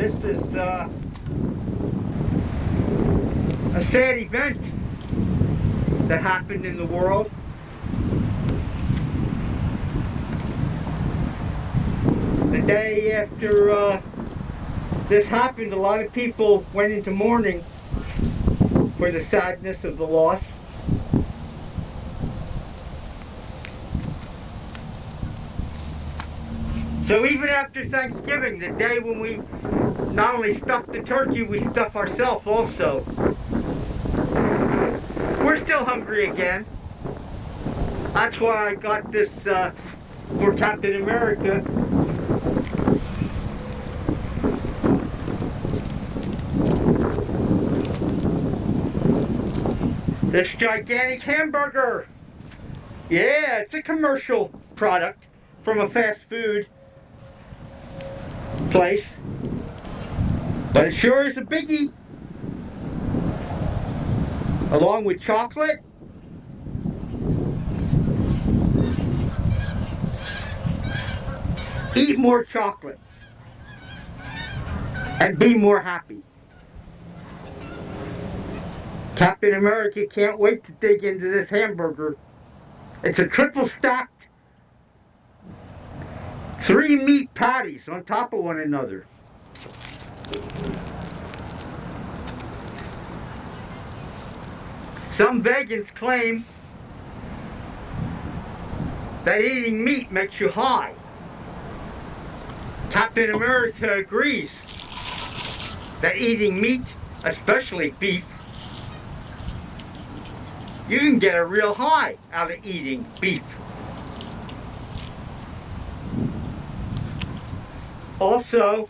this is a sad event that happened in the world. The day after this happened, a lot of people went into mourning for the sadness of the loss. So even after Thanksgiving, the day when we not only stuff the turkey, we stuff ourselves also. We're still hungry again. That's why I got this for Captain America. This gigantic hamburger. Yeah, it's a commercial product from a fast food place. But it sure is a biggie. Along with chocolate. Eat more chocolate. And be more happy. Captain America can't wait to dig into this hamburger. It's a triple stacked 3 meat patties on top of one another. Some vegans claim that eating meat makes you high. Captain America agrees that eating meat, especially beef, you can get a real high out of eating beef. Also,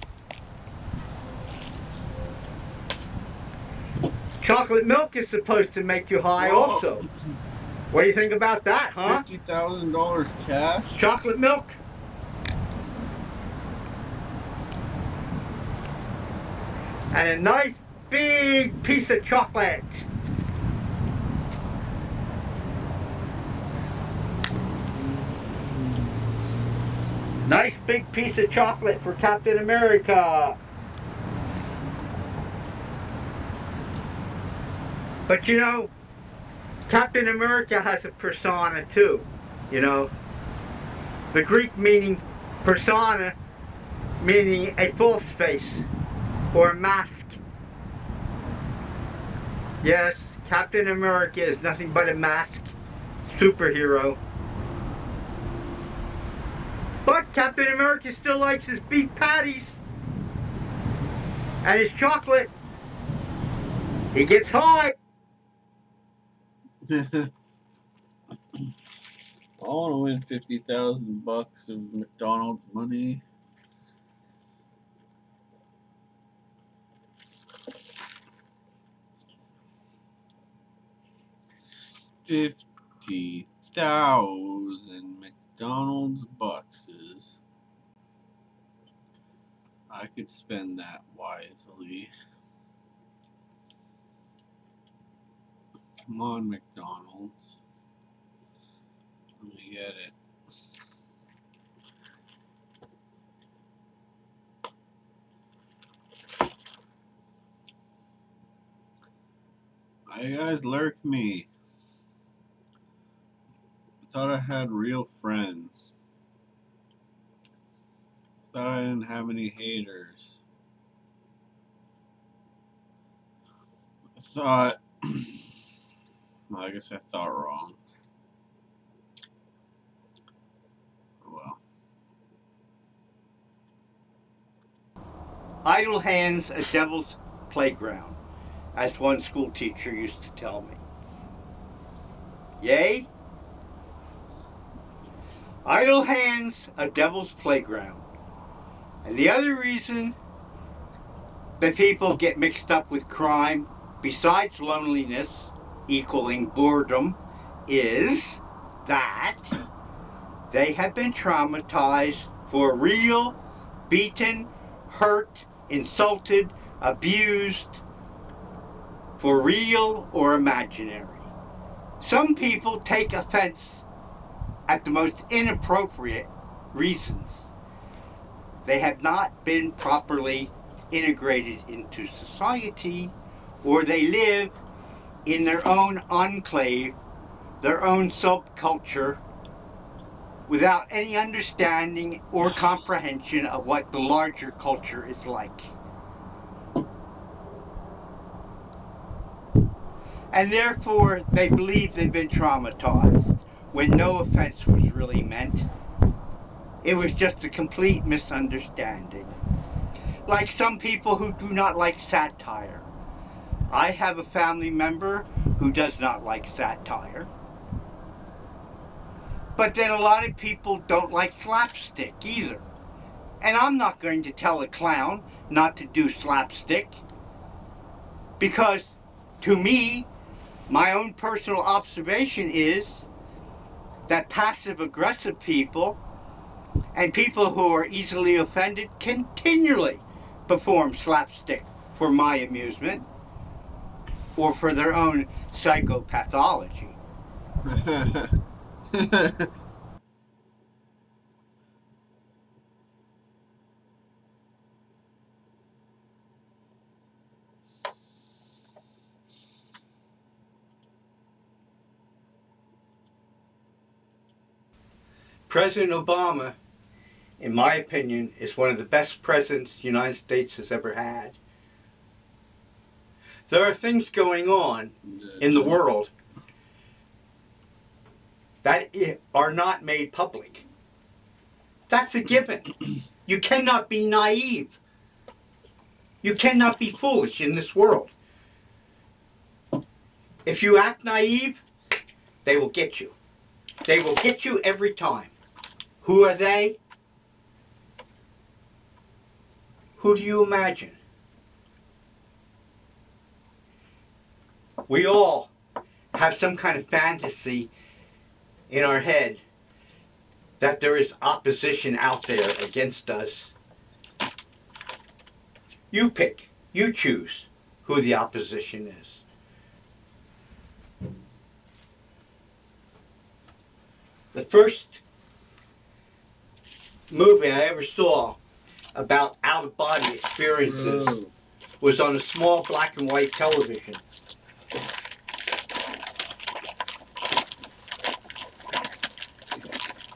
chocolate milk is supposed to make you high. Whoa. Also. What do you think about that, huh? $50,000 cash? Chocolate milk? And a nice big piece of chocolate. Nice big piece of chocolate for Captain America. But you know, Captain America has a persona too, you know. The Greek meaning persona, meaning a false face or a mask. Yes, Captain America is nothing but a mask superhero. But Captain America still likes his beef patties and his chocolate. He gets high. I want to win $50,000 of McDonald's money. $50,000 McDonald's boxes. I could spend that wisely. Come on, McDonald's. Let me get it. Why you guys lurk me? I thought I had real friends. Thought I didn't have any haters. I thought... well, I guess I thought wrong. Oh well. Idle hands a devil's playground, as one school teacher used to tell me. Yay? Idle hands a devil's playground. And the other reason that people get mixed up with crime, besides loneliness equaling boredom, is that they have been traumatized for real, beaten, hurt, insulted, abused, for real or imaginary. Some people take offense at the most inappropriate reasons. They have not been properly integrated into society, or they live in their own enclave, their own subculture, without any understanding or comprehension of what the larger culture is like. And therefore, they believe they've been traumatized, when no offense was really meant. It was just a complete misunderstanding. Like some people who do not like satire. I have a family member who does not like satire. But then a lot of people don't like slapstick either. And I'm not going to tell a clown not to do slapstick, because to me, my own personal observation is that passive-aggressive people and people who are easily offended continually perform slapstick for my amusement or for their own psychopathology. President Obama, in my opinion, is one of the best presidents the United States has ever had. There are things going on in the world that are not made public. That's a given. You cannot be naive. You cannot be foolish in this world. If you act naive, they will get you. They will get you every time. Who are they? Who do you imagine? We all have some kind of fantasy in our head that there is opposition out there against us. You pick, you choose who the opposition is. The first movie I ever saw about out-of-body experiences was on a small black and white television.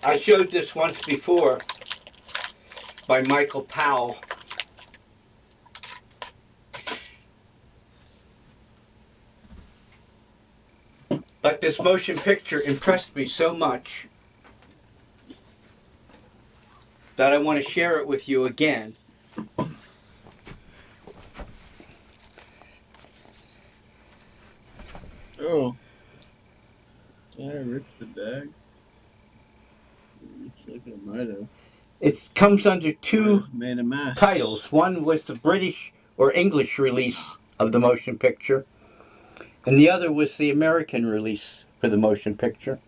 I showed this once before by Michael Powell. But this motion picture impressed me so much that I want to share it with you again. Oh. Did I rip the bag? Looks like I might have. It comes under two made a mess. titles. One was the British or English release of the motion picture, and the other was the American release for the motion picture.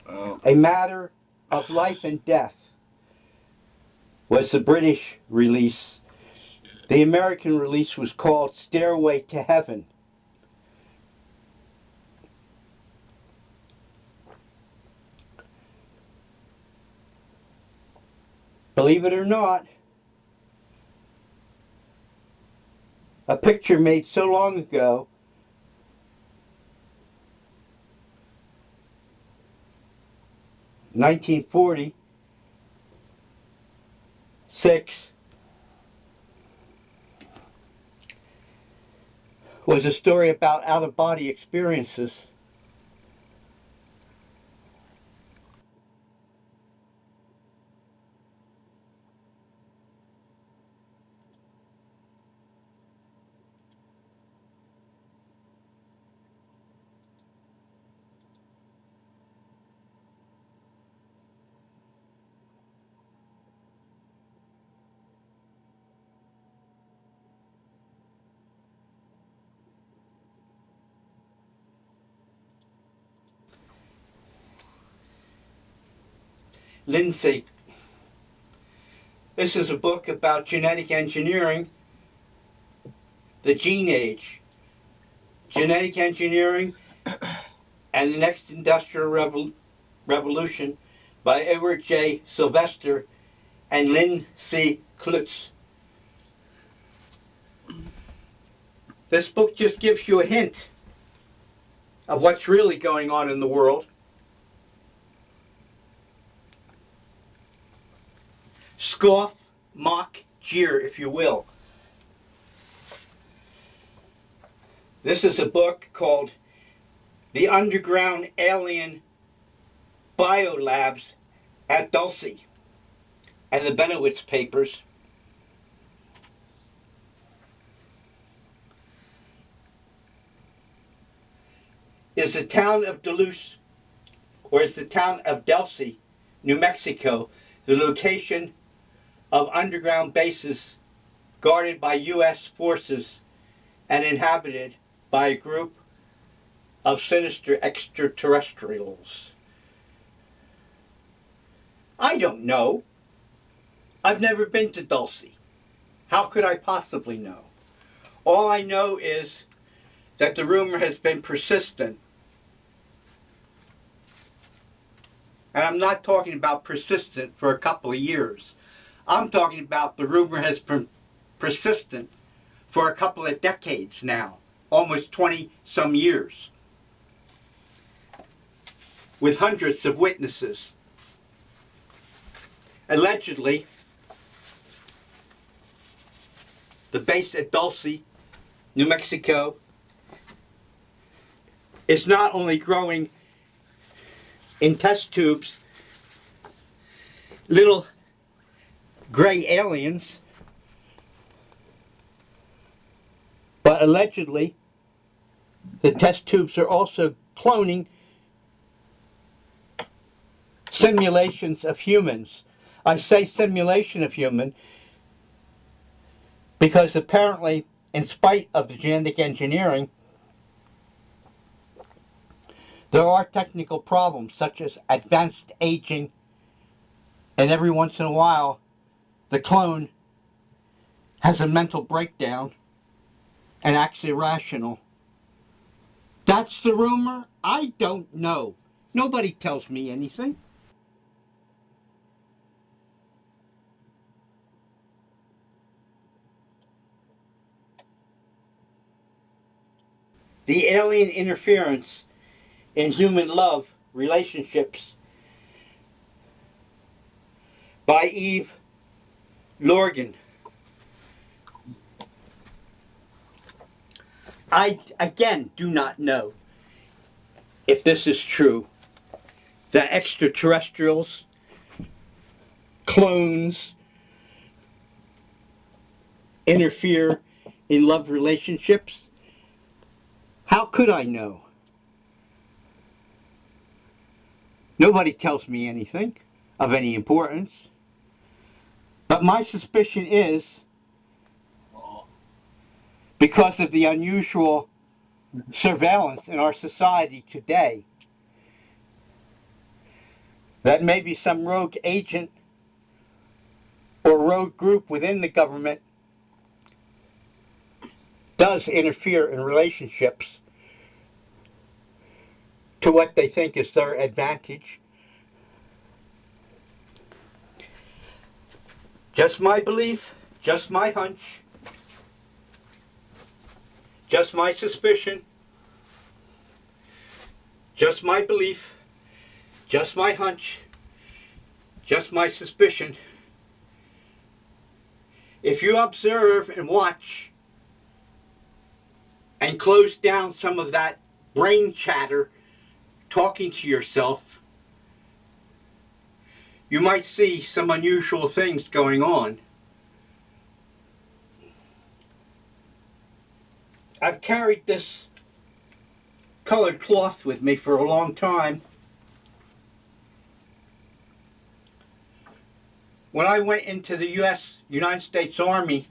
Oh. A Matter of Life and Death was the British release. The American release was called Stairway to Heaven. Believe it or not, a picture made so long ago (1946) was a story about out-of-body experiences. Lindsay. This is a book about genetic engineering, the gene age, genetic engineering, and the next industrial revolution by Edward J. Sylvester and Lynn C. Klutz. This book just gives you a hint of what's really going on in the world. Scoff, mock, jeer, if you will. This is a book called The Underground Alien Biolabs at Dulce and the Benowitz Papers. Is the town of Duluth, or is the town of Dulce, New Mexico, the location of underground bases guarded by U.S. forces and inhabited by a group of sinister extraterrestrials? I don't know. I've never been to Dulce. How could I possibly know? All I know is that the rumor has been persistent. And I'm not talking about persistent for a couple of years. I'm talking about the rumor has been persistent for a couple of decades now, almost 20 some years, with hundreds of witnesses. Allegedly, the base at Dulce, New Mexico, is not only growing in test tubes little gray aliens, but allegedly the test tubes are also cloning simulations of humans. I say simulation of human because apparently, in spite of the genetic engineering, there are technical problems such as advanced aging, and every once in a while the clone has a mental breakdown and acts irrational. That's the rumor? I don't know. Nobody tells me anything. The alien interference in human love relationships by Eve Lorgan. I, again, do not know if this is true, that extraterrestrials, clones, interfere in love relationships. How could I know? Nobody tells me anything of any importance. But my suspicion is, because of the unusual surveillance in our society today, that maybe some rogue agent or rogue group within the government does interfere in relationships to what they think is their advantage. Just my belief, just my hunch, just my suspicion, just my belief, just my hunch, just my suspicion. If you observe and watch and close down some of that brain chatter talking to yourself, you might see some unusual things going on. I've carried this colored cloth with me for a long time. When I went into the United States Army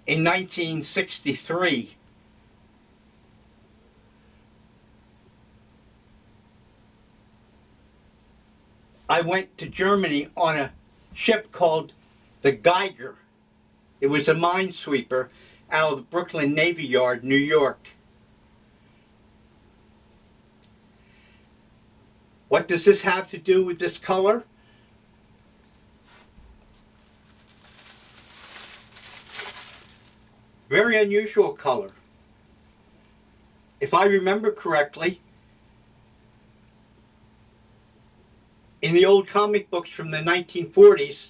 in 1963, I went to Germany on a ship called the Geiger. It was a minesweeper out of the Brooklyn Navy Yard, New York. What does this have to do with this color? Very unusual color. If I remember correctly, in the old comic books from the 1940s,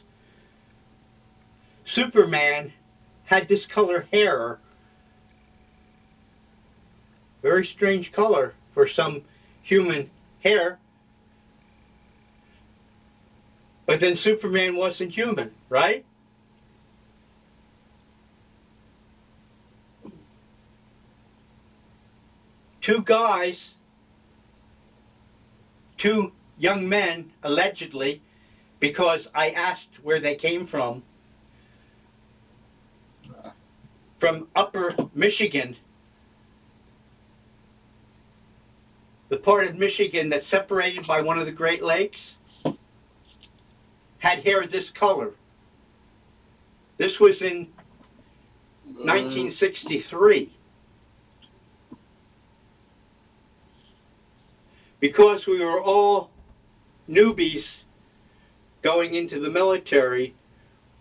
Superman had this color hair. Very strange color for some human hair. But then Superman wasn't human, right? Two guys, two young men, allegedly, because I asked where they came from Upper Michigan, the part of Michigan that's separated by one of the Great Lakes, had hair this color. This was in 1963. Because we were all newbies going into the military,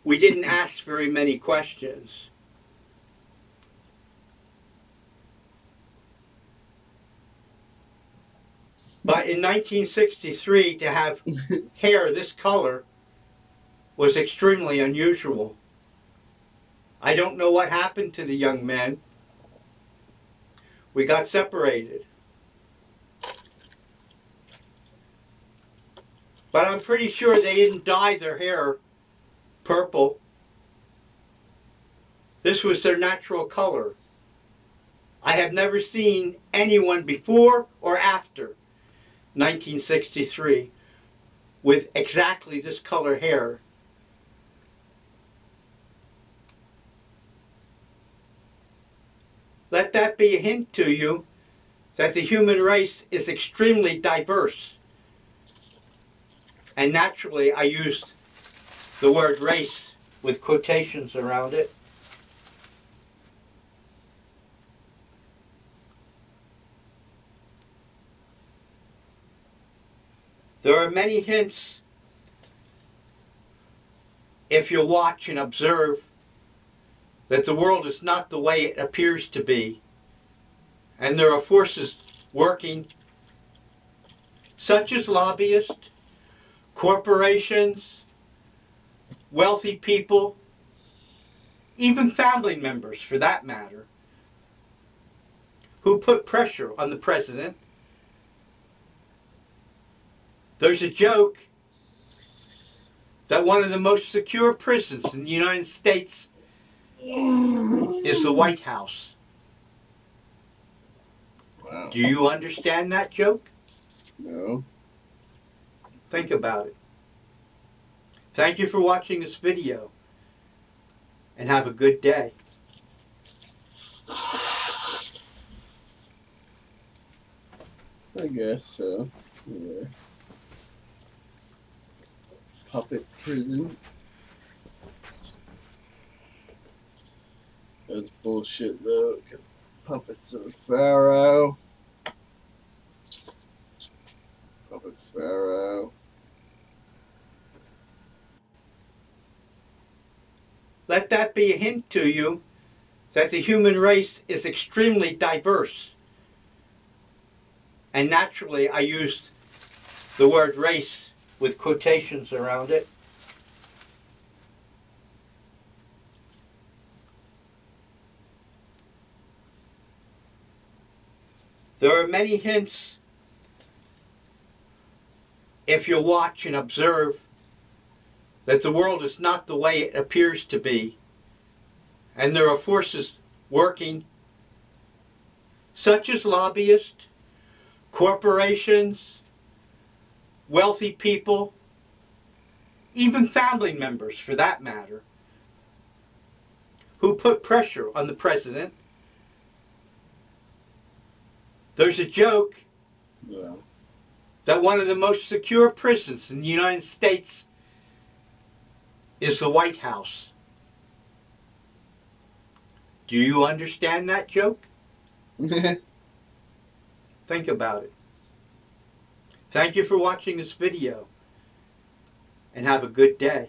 we didn't ask very many questions. But in 1963, to have hair this color was extremely unusual. I don't know what happened to the young men. We got separated. But I'm pretty sure they didn't dye their hair purple. This was their natural color. I have never seen anyone before or after 1963 with exactly this color hair. Let that be a hint to you that the human race is extremely diverse. And naturally, I used the word race with quotations around it. There are many hints if you watch and observe that the world is not the way it appears to be. And there are forces working, such as lobbyists, corporations, wealthy people, even family members for that matter, who put pressure on the president. There's a joke that one of the most secure prisons in the United States is the White House. Wow. Do you understand that joke? No. Think about it. Thank you for watching this video, and have a good day. I guess so. Yeah. Puppet prison. That's bullshit though, because puppets of the Pharaoh. Puppet Pharaoh. Let that be a hint to you that the human race is extremely diverse. And naturally, I used the word race with quotations around it. There are many hints if you watch and observe that the world is not the way it appears to be. And there are forces working, such as lobbyists, corporations, wealthy people, even family members for that matter, who put pressure on the president. There's a joke that one of the most secure prisons in the United States is the White House. Do you understand that joke? Think about it. Thank you for watching this video, and have a good day.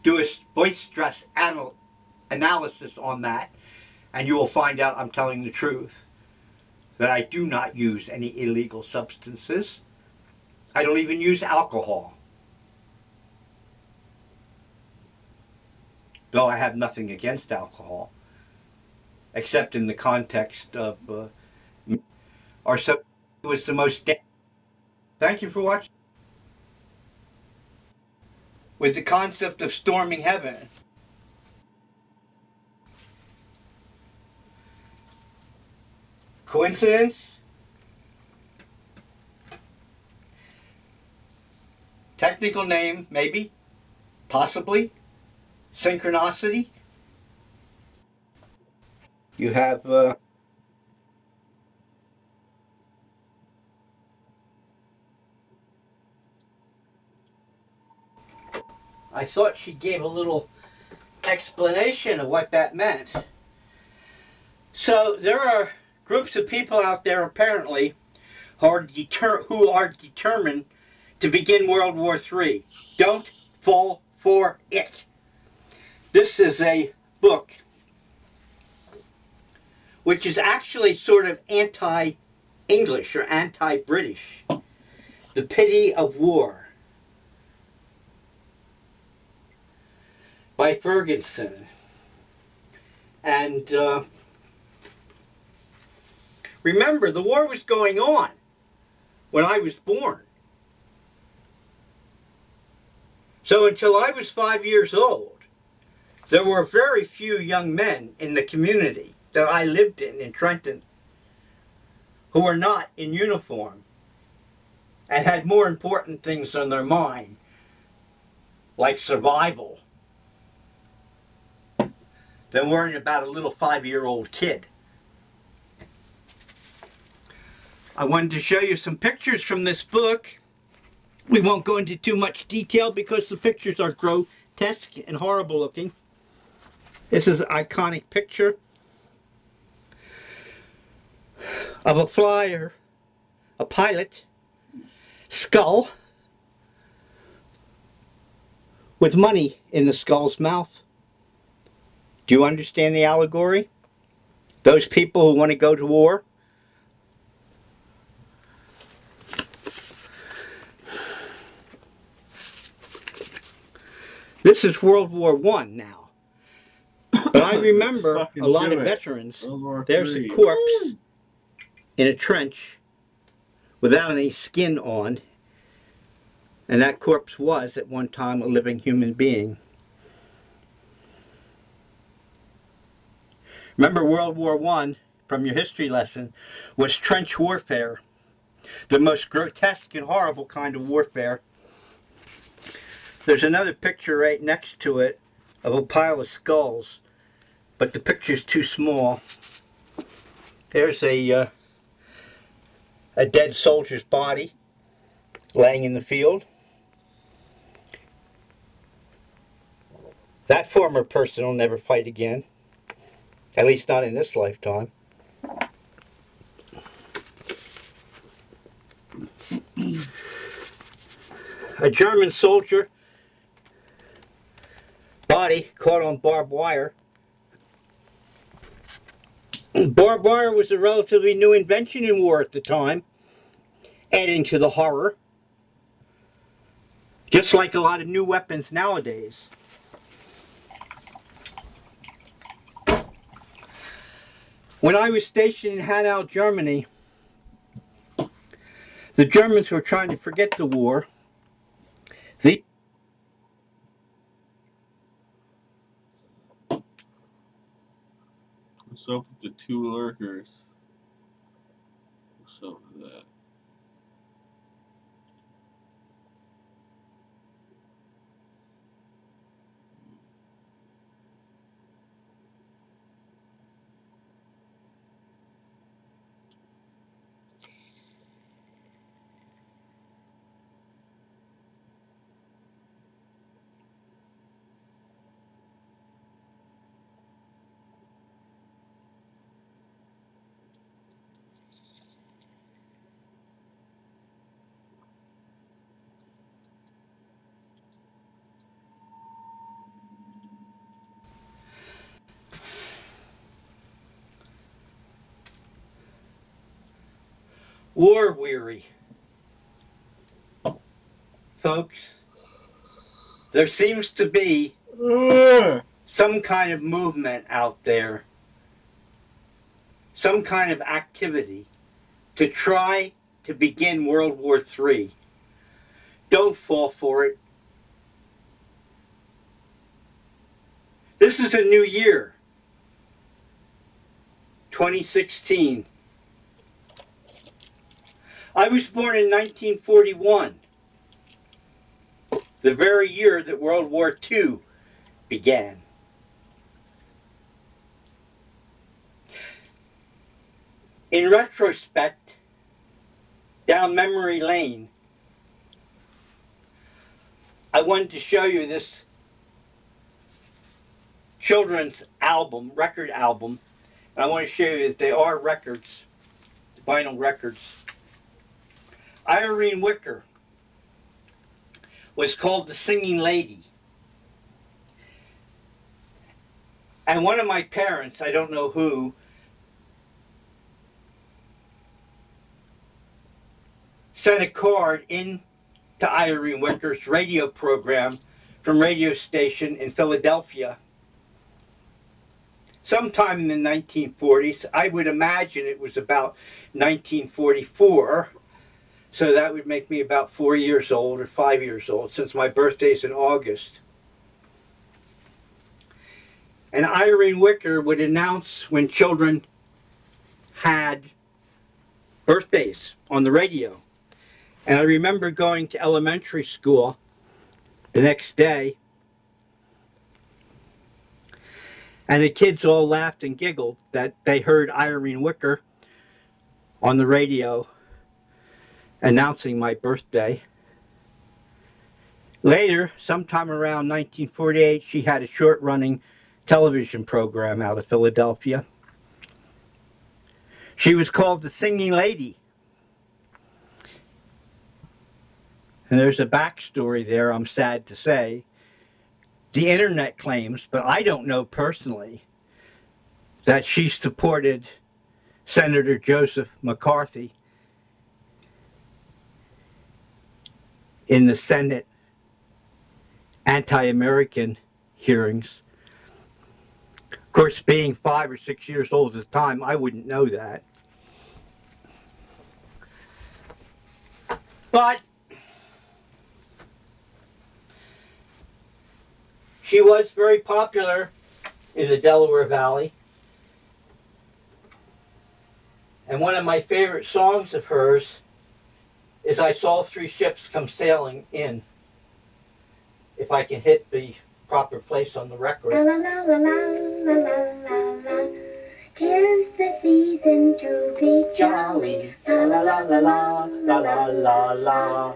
Do a voice stress analysis on that, and you will find out I'm telling the truth. That I do not use any illegal substances. I don't even use alcohol. Though I have nothing against alcohol, except in the context of or so it was the most. Thank you for watching. With the concept of storming heaven. Coincidence? Technical name, maybe, possibly. Synchronicity. You have I thought she gave a little explanation of what that meant. So there are groups of people out there apparently who are determined to begin World War III. Don't fall for it. This is a book which is actually sort of anti-English or anti-British. The Pity of War by Ferguson. And remember, the war was going on when I was born. So until I was 5 years old, there were very few young men in the community that I lived in Trenton, who were not in uniform and had more important things on their mind, like survival, than worrying about a little 5-year-old kid. I wanted to show you some pictures from this book. We won't go into too much detail because the pictures are grotesque and horrible looking. This is an iconic picture of a flyer, a pilot, skull, with money in the skull's mouth. Do you understand the allegory? Those people who want to go to war? This is World War I now. But I remember a lot of veterans, there's a corpse in a trench without any skin on. And that corpse was, at one time, a living human being. Remember, World War I, from your history lesson, was trench warfare. The most grotesque and horrible kind of warfare. There's another picture right next to it of a pile of skulls, but the picture's too small. There's a dead soldier's body laying in the field. That former person will never fight again. At least not in this lifetime. A German soldier body caught on barbed wire. Barbed wire was a relatively new invention in war at the time, adding to the horror. Just like a lot of new weapons nowadays. When I was stationed in Hanau, Germany, the Germans were trying to forget the war. What's up with the two lurkers? What's up with that? War weary. Folks, there seems to be some kind of movement out there, some kind of activity to try to begin World War III. Don't fall for it. This is a new year, 2016. I was born in 1941, the very year that World War II began. In retrospect, down memory lane, I wanted to show you this children's album, record album, and I want to show you that they are records, vinyl records. Irene Wicker was called the Singing Lady. And one of my parents, I don't know who, sent a card in to Irene Wicker's radio program from radio station in Philadelphia. Sometime in the 1940s, I would imagine it was about 1944. So that would make me about 4 years old or 5 years old, since my birthday's in August. And Irene Wicker would announce when children had birthdays on the radio. And I remember going to elementary school the next day, and the kids all laughed and giggled that they heard Irene Wicker on the radio announcing my birthday. Later, sometime around 1948, she had a short-running television program out of Philadelphia. She was called the Singing Lady. And there's a backstory there, I'm sad to say. The internet claims, but I don't know personally, that she supported Senator Joseph McCarthy in the Senate anti-American hearings. Of course, being 5 or 6 years old at the time, I wouldn't know that. But she was very popular in the Delaware Valley. And one of my favorite songs of hers is I Saw Three Ships Come Sailing In. If I can hit the proper place on the record. La la la la la la la la. 'Tis the season to be jolly. La la la la la la la la la.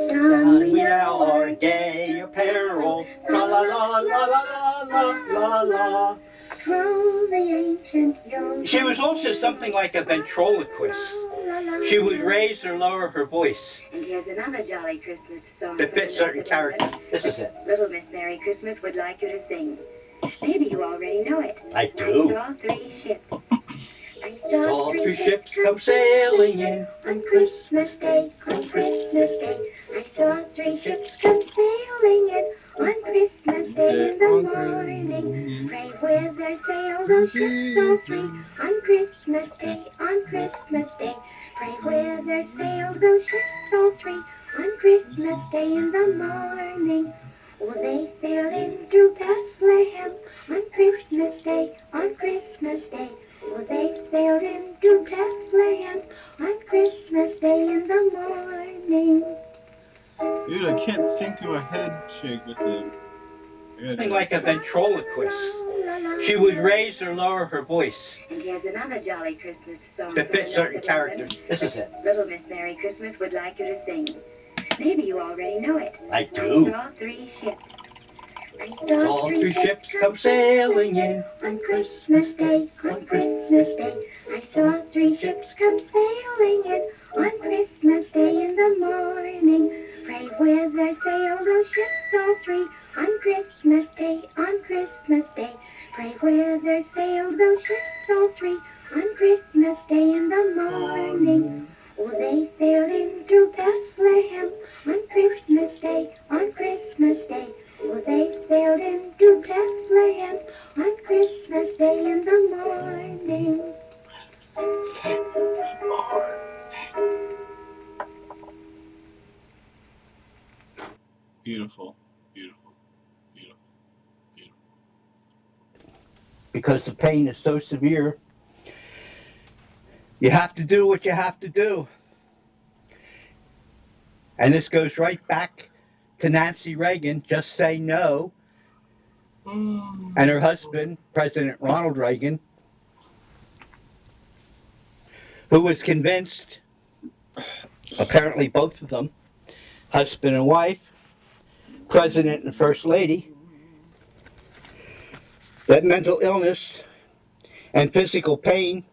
Don we now our gay apparel. La la la la la la la la. Throw the ancient young. She was also something like a ventriloquist. She would raise or lower her voice And here's another jolly Christmas song to fit certain characters. This is it. Little Miss Merry Christmas would like you to sing. Maybe you already know it. I do. I saw three ships. I Saw three ships come sailing in on Christmas Day, on Christmas Day. I saw 3 ships come sailing in on Christmas Day in the morning. Pray where they sail those ships all 3 on Christmas Day, on Christmas Day. Pray where they sail those ships all 3 on Christmas Day in the morning. Oh, they sailed into Bethlehem on Christmas Day, on Christmas Day. Oh, they sailed into Bethlehem on Christmas Day in the morning. Dude, I can't sync my head shake with it. Something like a ventriloquist. She would raise or lower her voice And here's another jolly Christmas song to fit certain characters. This is it. Little Miss Merry Christmas would like you to sing. Maybe you already know it. I do. I saw 3 ships. I Saw 3 ships come sailing in on Christmas Day, on Christmas Day. I saw 3 ships come sailing in on Christmas Day in the morning. Pray where they sail those ships all 3 on Christmas Day, on Christmas Day. Pray where they sail those ships all 3 on Christmas Day in the morning. Oh, they sailed into Bethlehem on Christmas Day, on Christmas Day. Oh, they sailed into Bethlehem on Christmas Day in the morning. Beautiful, beautiful, beautiful, beautiful. because the pain is so severe. You have to do what you have to do. And this goes right back to Nancy Reagan, just say no, and her husband, President Ronald Reagan, who was convinced, apparently both of them, husband and wife, President and First Lady, that mental illness and physical pain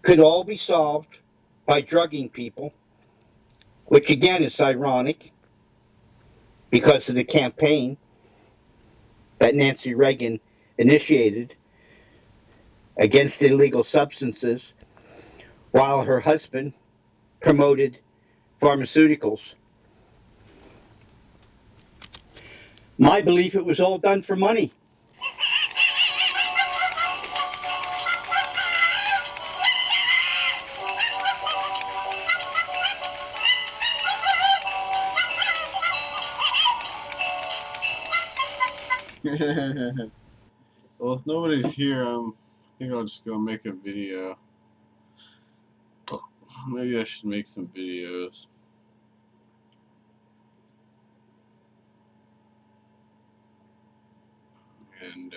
could all be solved by drugging people, which again is ironic because of the campaign that Nancy Reagan initiated against illegal substances while her husband promoted pharmaceuticals. My belief, it was all done for money. Well, if nobody's here, I think I'll just go make a video. Maybe I should make some videos. And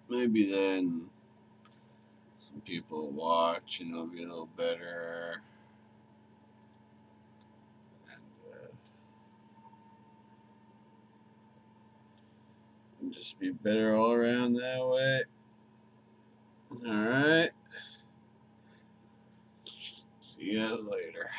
maybe then some people will watch and it'll be a little better. And just be better all around that way. Alright. See you guys later.